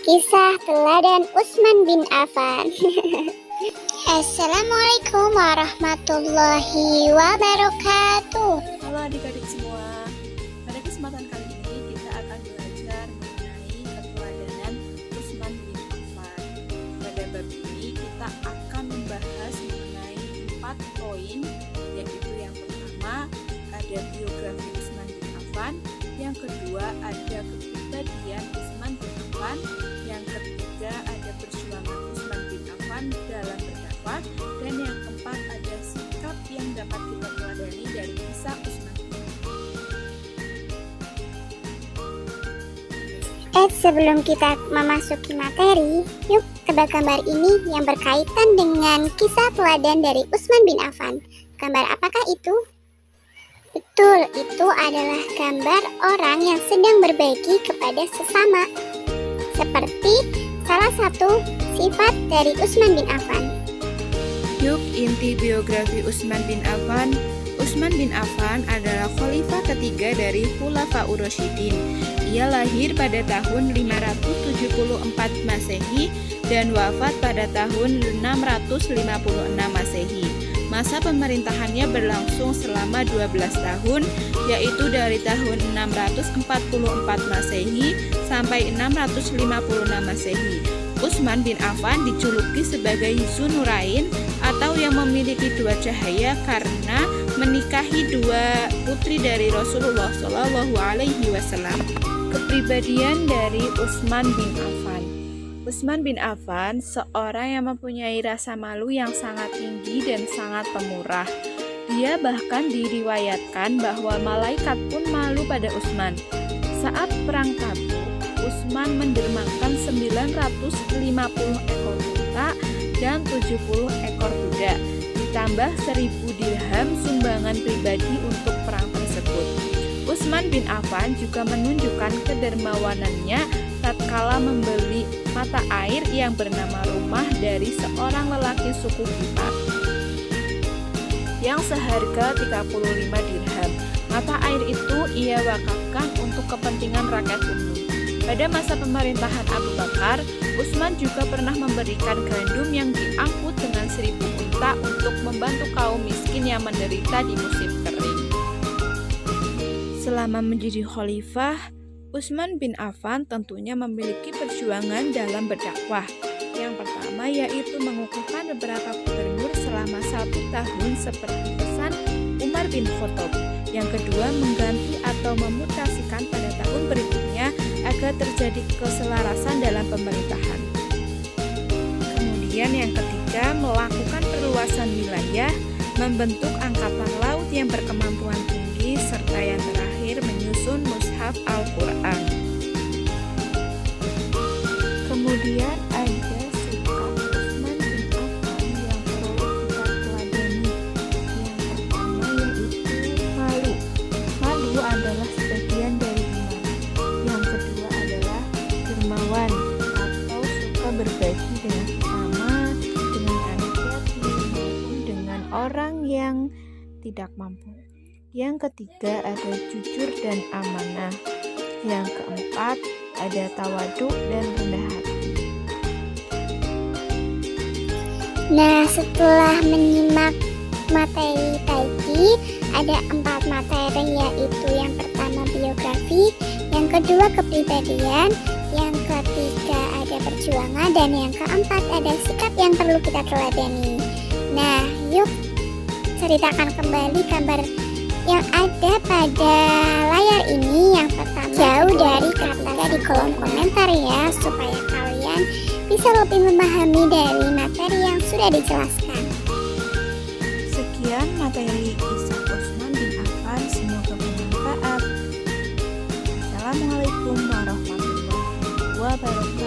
Kisah teladan Utsman bin Affan. Assalamualaikum warahmatullahi wabarakatuh. Halo adik-adik semua. Pada kesempatan kali ini kita akan belajar mengenai keteladanan Utsman bin Affan. Pada bab ini kita akan membahas mengenai 4 poin, yaitu yang pertama ada biografi Utsman bin Affan, yang kedua ada kepribadian Utsman bin Affan, yang ketiga ada perjuangan Utsman bin Affan dalam berdakwah, dan yang keempat ada sikap yang dapat kita teladani dari kisah Utsman bin Affan. Sebelum kita memasuki materi, yuk tebak gambar ini yang berkaitan dengan kisah teladan dari Utsman bin Affan. Gambar apakah itu? Betul, itu adalah gambar orang yang sedang berbagi kepada sesama. Seperti salah satu sifat dari Utsman bin Affan. Yuk, inti biografi Utsman bin Affan. Utsman bin Affan adalah khalifah ketiga dari Khulafaur Rasyidin. Ia lahir pada tahun 574 Masehi dan wafat pada tahun 656 Masehi. Masa pemerintahannya berlangsung selama 12 tahun, yaitu dari tahun 644 Masehi sampai 656 Masehi. Utsman bin Affan dijuluki sebagai Dzunurain atau yang memiliki dua cahaya karena menikahi dua putri dari Rasulullah Shallallahu Alaihi Wasallam. Kepribadian dari Utsman bin Affan. Utsman bin Affan seorang yang mempunyai rasa malu yang sangat tinggi dan sangat pemurah. Dia bahkan diriwayatkan bahwa malaikat pun malu pada Utsman. Saat perang Tabuk, Utsman mendermakan 950 ekor unta dan 70 ekor kuda, ditambah 1000 dirham sumbangan pribadi untuk perang tersebut. Utsman bin Affan juga menunjukkan kedermawanannya tatkala membeli mata air yang bernama rumah dari seorang lelaki suku Kifar yang seharga 35 dirham. Mata air itu ia wakafkan untuk kepentingan rakyat umum. Pada masa pemerintahan Abu Bakar, Utsman juga pernah memberikan gandum yang diangkut dengan 1000 unta untuk membantu kaum miskin yang menderita di musim kering. Selama menjadi khalifah, Utsman bin Affan tentunya memiliki perjuangan dalam berdakwah. Yang pertama yaitu mengukuhkan beberapa gubernur selama 1 tahun seperti pesan Umar bin Khattab. Yang kedua mengganti atau memutasikan pada tahun berikutnya agar terjadi keselarasan dalam pemerintahan. Kemudian yang ketiga melakukan perluasan wilayah, membentuk angkatan laut yang berkemampuan tinggi, serta yang terakhir menyusun mushaf Al-Quran. Kemudian ada sikap Utsman bin Affan yang perlu kita teladani. Yang pertama yaitu malu. Malu adalah sebagian dari iman. Yang kedua adalah dermawan atau suka berbagi dengan sesama, dengan anak yatim maupun dengan orang yang tidak mampu. Yang ketiga ada jujur dan amanah. Yang keempat ada tawaduk dan rendah hati. Nah, setelah menyimak materi tadi, ada 4 materi, yaitu yang pertama biografi, yang kedua kepribadian, yang ketiga ada perjuangan, dan yang keempat ada sikap yang perlu kita teladani. Nah, yuk ceritakan kembali gambar yang ada pada layar ini. Yang pertama, jauh dari kata di kolom komentar ya, supaya kalian bisa lebih memahami dari materi yang sudah dijelaskan. Sekian materi kisah Utsman bin Affan, semoga bermanfaat. Assalamualaikum warahmatullahi wabarakatuh.